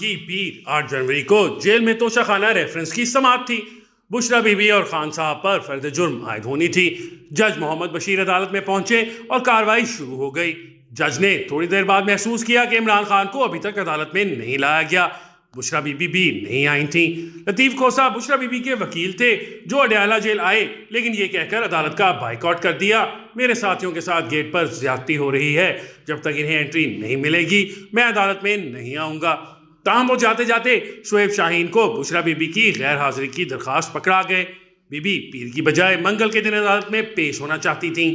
की पीर 8 जनवरी को जेल में तोशाखाना रेफरेंस की समाप्त थी। बुशरा बीबी और खान साहब पर फर्द जुर्म आयद होनी थी। जज मोहम्मद बशीर अदालत में पहुंचे और कार्रवाई शुरू हो गई। जज ने थोड़ी देर बाद महसूस किया कि इमरान खान को अभी तक अदालत में नहीं लाया गया। बुशरा बीबी भी नहीं आई थी। लतीफ खोसा बुशरा बीबी के वकील थे जो अडयाला जेल आए, लेकिन ये कहकर अदालत का बाइकआउट कर दिया। मेरे साथियों के साथ गेट पर ज्यादती हो रही है, जब तक इन्हें एंट्री नहीं मिलेगी मैं अदालत में नहीं आऊँगा। ताहम वो जाते जाते शुएब शाहीन को बुशरा बीबी की गैर हाजिरी की दरख्वास्त पकड़ा गए। बीबी पीर की बजाय मंगल के दिन अदालत में पेश होना चाहती थीं।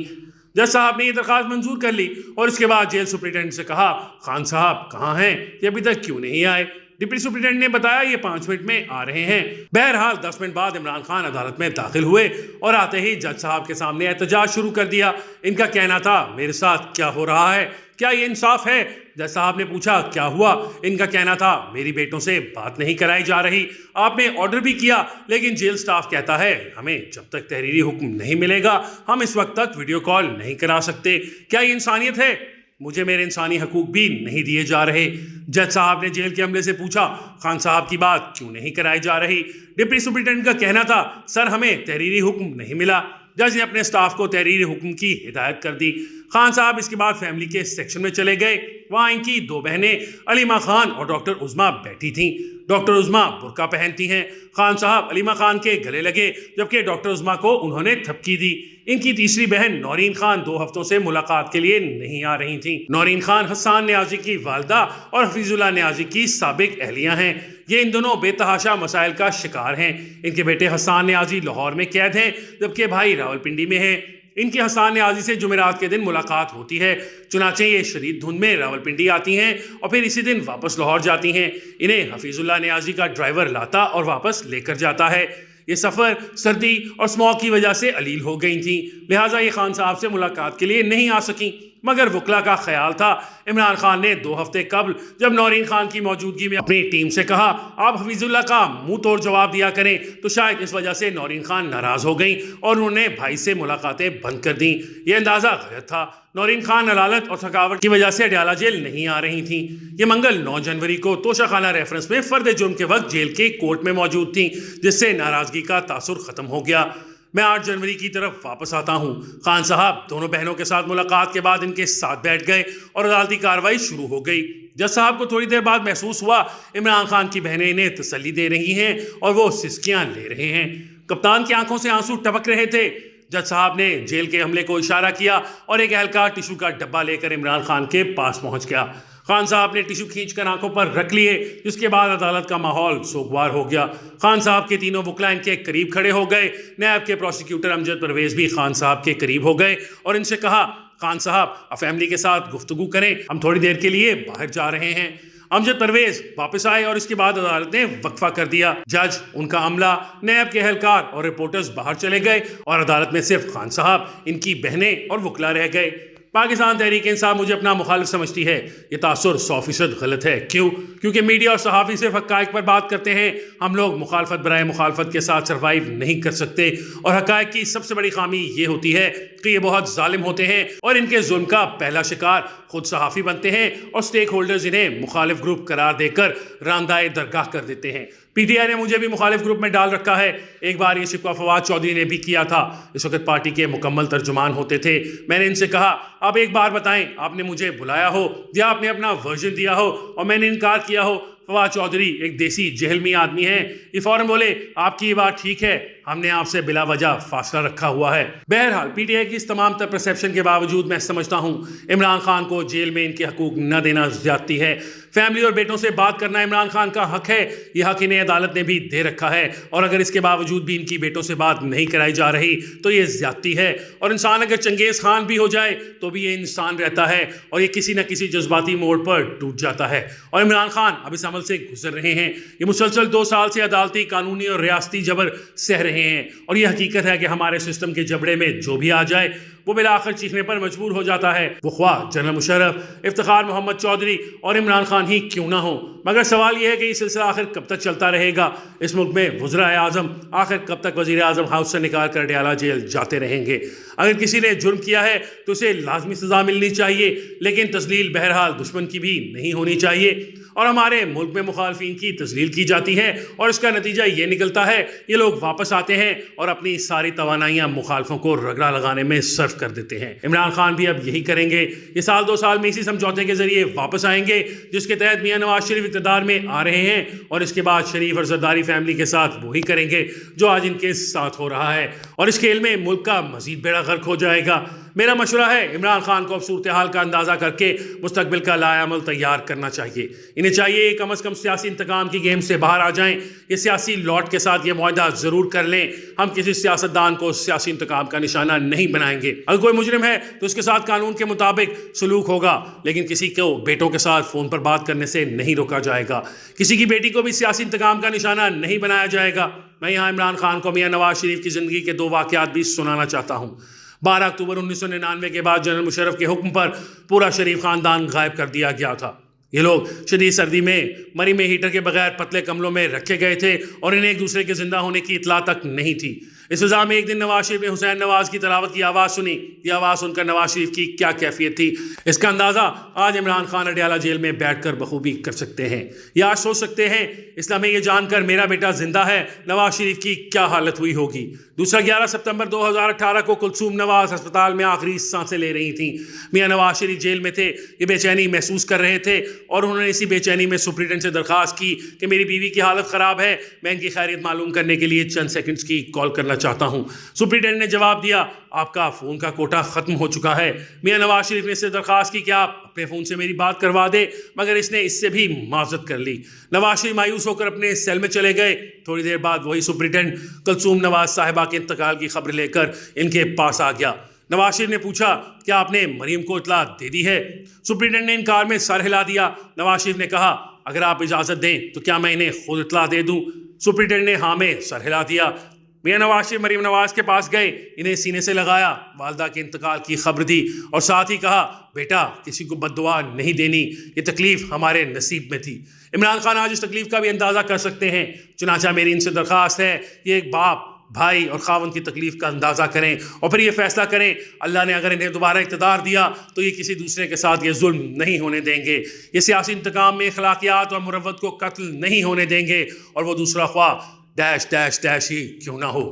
जज साहब ने ये दरख्वास्त मंजूर कर ली और इसके बाद जेल सुप्रिटेंडेंट से कहा, खान साहब कहाँ हैं, ये अभी तक क्यों नहीं आए? डिप्टी सुप्रिटेंडेंट ने बताया ये 5 मिनट में आ रहे हैं। बहरहाल 10 मिनट बाद इमरान खान अदालत में दाखिल हुए और आते ही जज साहब के सामने एहतजाज शुरू कर दिया। इनका कहना था, मेरे साथ क्या हो रहा है, क्या ये इंसाफ है? जज साहब ने पूछा क्या हुआ? इनका कहना था, मेरी बेटों से बात नहीं कराई जा रही, आपने ऑर्डर भी किया लेकिन जेल स्टाफ कहता है हमें जब तक तहरीरी हुक्म नहीं मिलेगा हम इस वक्त तक वीडियो कॉल नहीं करा सकते। क्या ये इंसानियत है? मुझे मेरे इंसानी हकूक भी नहीं दिए जा रहे। जज साहब ने जेल के अमले से पूछा, खान साहब की बात क्यों नहीं कराई जा रही? डिप्टी सुप्रिटेंडेंट का कहना था, सर हमें तहरीरी हुक्म नहीं मिला। जज ने अपने स्टाफ को तहरीरी हुक्म की हिदायत कर दी। खान साहब इसके बाद फैमिली के सेक्शन में चले गए। वहाँ इनकी 2 बहनें अलीमा खान और डॉक्टर उज़मा बैठी थीं। डॉक्टर उज़मा बुर्का पहनती हैं। खान साहब अलीमा खान के गले लगे, जबकि डॉक्टर उज़मा को उन्होंने थपकी दी। इनकी तीसरी बहन नौरीन खान 2 हफ्तों से मुलाकात के लिए नहीं आ रही थीं। नौरीन खान हसन नियाजी की वालदा और हफीजुल्लाह नियाजी की साबिक अहलिया हैं। ये इन दोनों बेतहाशा मसाइल का शिकार हैं। इनके बेटे हसन नियाजी लाहौर में कैद हैं, जबकि भाई रावलपिंडी में हैं। इनकी हसन नियाजी से जुमेरात के दिन मुलाकात होती है, चुनाचे ये शदीद धुंध में रावलपिंडी आती हैं और फिर इसी दिन वापस लाहौर जाती हैं। इन्हें हफीजुल्लाह नियाजी का ड्राइवर लाता और वापस लेकर जाता है। ये सफ़र सर्दी और स्मॉग की वजह से अलील हो गई थी, लिहाजा ये खान साहब से मुलाकात के लिए नहीं आ सकी। मगर वकला का ख्याल था इमरान खान ने 2 हफ्ते कबल जब नौरीन खान की मौजूदगी में अपनी टीम से कहा आप हफीजुल्लाह का मुंह तोड़ जवाब दिया करें, तो शायद इस वजह से नौरीन खान नाराज हो गई और उन्होंने भाई से मुलाकातें बंद कर दी। ये अंदाजा गलत था। नौरीन खान अदालत और थकावट की वजह से अडयाला जेल नहीं आ रही थी। ये मंगल 9 जनवरी को तोशाखाना रेफरेंस में फर्द जुर्म के वक्त जेल के कोर्ट में मौजूद थी, जिससे नाराजगी का तासुर खत्म हो गया। मैं 8 जनवरी की तरफ वापस आता हूँ। खान साहब दोनों बहनों के साथ मुलाकात के बाद इनके साथ बैठ गए और अदालती कार्रवाई शुरू हो गई। जज साहब को थोड़ी देर बाद महसूस हुआ इमरान खान की बहनें इन्हें तसल्ली दे रही हैं और वो सिसकियाँ ले रहे हैं। कप्तान की आंखों से आंसू टपक रहे थे। जज साहब ने जेल के अमले को इशारा किया और एक एहलकार टिशू का डब्बा लेकर इमरान खान के पास पहुंच गया। खान साहब ने टिशू खींचकर आंखों पर रख लिए, जिसके बाद अदालत का माहौल सोगवार हो गया। खान साहब के तीनों वकला इनके करीब खड़े हो गए। नायब के प्रोसिक्यूटर अमजद परवेज भी खान साहब के करीब हो गए और इनसे कहा, खान साहब आप फैमिली के साथ गुफ्तगू करें, हम थोड़ी देर के लिए बाहर जा रहे हैं। अमजद परवेज वापस आए और इसके बाद अदालत ने वक्फा कर दिया। जज, उनका अमला, नायब के एहलकार और रिपोर्टर्स बाहर चले गए और अदालत में सिर्फ खान साहब, इनकी बहनें और वकला रह गए। पाकिस्तान तहरीक इंसाफ मुझे अपना मुखालिफ समझती है। ये तासुर 100% गलत है। क्यों? क्योंकि मीडिया और सहाफ़ी सिर्फ हक़ाइक़ पर बात करते हैं। हम लोग मुखालफत बराए मुखालफत के साथ सर्वाइव नहीं कर सकते और हक़ाइक़ की सबसे बड़ी खामी ये होती है कि ये बहुत जालिम होते हैं और इनके जुल्म का पहला शिकार खुद सहाफ़ी बनते हैं और स्टेक होल्डर्स इन्हें मुखालिफ ग्रुप करार देकर रांदाए दरगाह कर देते हैं। पीटीआई ने मुझे भी मुखालिफ ग्रुप में डाल रखा है। एक बार ये शिकवा फवाद चौधरी ने भी किया था। इस वक्त पार्टी के मुकम्मल तर्जुमान होते थे। मैंने इनसे कहा, आप एक बार बताएं, आपने मुझे बुलाया हो या आपने अपना वर्जन दिया हो और मैंने इनकार किया हो। फवाद चौधरी एक देसी जहलमी आदमी है। ये फौरन बोले, आपकी ये बात ठीक है, हमने आपसे बिला वजह फासला रखा हुआ है। बहरहाल पीटीआई की इस तमाम तर परसेप्शन के बावजूद मैं समझता हूँ इमरान खान को जेल में इनके हकूक न देना ज्यादती है। फैमिली और बेटों से बात करना इमरान खान का हक है। यह हक इन्हें अदालत ने भी दे रखा है और अगर इसके बावजूद भी इनकी बेटों से बात नहीं कराई जा रही तो ये ज्यादती है। और इंसान अगर चंगेज़ खान भी हो जाए तो भी ये इंसान रहता है और ये किसी न किसी जज्बाती मोड़ पर टूट जाता है। और इमरान खान अब इस अमल से गुजर रहे हैं। ये मुसलसल 2 साल से अदालती, कानूनी और रियासती जबर सह रहे हैं और ये हकीकत है कि हमारे सिस्टम के जबड़े में जो भी आ जाए वो बिलाखिर चीखने पर मजबूर हो जाता है। वो ख्वाह जनरल मुशर्रफ, इफ्तिखार मोहम्मद चौधरी और इमरान खान ही क्यों ना हो। مگر سوال یہ ہے کہ یہ سلسلہ آخر کب تک چلتا رہے گا؟ اس ملک میں وزرائے اعظم آخر کب تک وزیر اعظم ہاؤس سے نکال کر اڈیالہ جیل جاتے رہیں گے؟ اگر کسی نے جرم کیا ہے تو اسے لازمی سزا ملنی چاہیے، لیکن تذلیل بہرحال دشمن کی بھی نہیں ہونی چاہیے۔ اور ہمارے ملک میں مخالفین کی تذلیل کی جاتی ہے اور اس کا نتیجہ یہ نکلتا ہے یہ لوگ واپس آتے ہیں اور اپنی ساری توانائیاں مخالفوں کو رگڑا لگانے میں صرف کر دیتے ہیں۔ عمران خان بھی اب یہی کریں گے۔ یہ سال 2 سال میں اسی سمجھوتے کے ذریعے واپس آئیں گے جس کے تحت میاں نواز شریف اقتدار میں آ رہے ہیں، اور اس کے بعد شریف اور زرداری فیملی کے ساتھ وہی کریں گے جو آج ان کے ساتھ ہو رہا ہے، اور اس کھیل میں ملک کا مزید بیڑا غرق ہو جائے گا۔ میرا مشورہ ہے عمران خان کو اب صورتحال کا اندازہ کر کے مستقبل کا لائحہ عمل تیار کرنا چاہیے۔ انہیں چاہیے کم از کم سیاسی انتقام کی گیم سے باہر آ جائیں۔ یہ سیاسی لاٹ کے ساتھ یہ معاہدہ ضرور کر لیں، ہم کسی سیاستدان کو سیاسی انتقام کا نشانہ نہیں بنائیں گے۔ اگر کوئی مجرم ہے تو اس کے ساتھ قانون کے مطابق سلوک ہوگا، لیکن کسی کو بیٹوں کے ساتھ فون پر بات کرنے سے نہیں روکا جائے گا، کسی کی بیٹی کو بھی سیاسی انتقام کا نشانہ نہیں بنایا جائے گا۔ میں یہاں عمران خان کو میاں نواز شریف کی زندگی کے 2 واقعات بھی سنانا چاہتا ہوں۔ 12 اکتوبر 1999 کے بعد جنرل مشرف کے حکم پر پورا شریف خاندان غائب کر دیا گیا تھا۔ یہ لوگ شدید سردی میں مری میں ہیٹر کے بغیر پتلے کملوں میں رکھے گئے تھے اور انہیں ایک دوسرے کے زندہ ہونے کی اطلاع تک نہیں تھی۔ اس فضا میں ایک دن نواز شریف نے حسین نواز کی تلاوت کی آواز سنی۔ یہ آواز سن کر نواز شریف کی کیا کیفیت تھی، اس کا اندازہ آج عمران خان اڈیالہ جیل میں بیٹھ کر بخوبی کر سکتے ہیں، یا آج سوچ سکتے ہیں اس لمحے یہ جان کر میرا بیٹا زندہ ہے نواز شریف کی کیا حالت ہوئی ہوگی۔ دوسرا 11 ستمبر 2018 کو کلثوم نواز ہسپتال میں آخری سانسیں لے رہی تھیں۔ میاں نواز شریف جیل میں تھے، یہ بے چینی محسوس کر رہے تھے، اور انہوں نے اسی بے چینی میں سپرنٹینڈنٹ سے درخواست کی کہ میری بیوی کی حالت خراب ہے، میں ان کی خیریت معلوم کرنے کے لیے چند سیکنڈز کی کال کرنا چاہتا ہوں۔ سپرنٹینڈنٹ نے جواب دیا آپ کا فون کا کوٹا ختم ہو چکا ہے۔ میاں نواز شریف نے اس سے درخواست کی کہ آپ اپنے فون سے میری بات کروا دے، مگر اس نے اس سے بھی معذرت کر لی۔ نواز شریف مایوس ہو کر اپنے سیل میں چلے گئے۔ تھوڑی دیر بعد وہی سپرنٹینڈنٹ کلثوم نواز صاحبہ کے انتقال کی خبر لے کر ان کے پاس آ گیا۔ نواز شریف نے پوچھا کیا آپ نے مریم کو اطلاع دے دی ہے؟ سپرنٹینڈنٹ نے انکار میں سر ہلا دیا۔ نواز شریف نے کہا اگر آپ اجازت دیں تو کیا میں انہیں خود اطلاع دے دوں؟ سپرنٹینڈنٹ نے ہاں میں سر ہلا دیا۔ میاں نواز شریف مریم نواز کے پاس گئے، انہیں سینے سے لگایا، والدہ کے انتقال کی خبر دی اور ساتھ ہی کہا بیٹا کسی کو بد دعا نہیں دینی، یہ تکلیف ہمارے نصیب میں تھی۔ عمران خان آج اس تکلیف کا بھی اندازہ کر سکتے ہیں، چنانچہ میری ان سے درخواست ہے یہ ایک باپ، بھائی اور خاوند کی تکلیف کا اندازہ کریں اور پھر یہ فیصلہ کریں اللہ نے اگر انہیں دوبارہ اقتدار دیا تو یہ کسی دوسرے کے ساتھ یہ ظلم نہیں ہونے دیں گے، یہ سیاسی انتقام میں اخلاقیات اور مروت کو قتل نہیں ہونے دیں گے، اور وہ دوسرا خواہ ڈیش ڈیش ڈیش ہی کیوں نہ ہو۔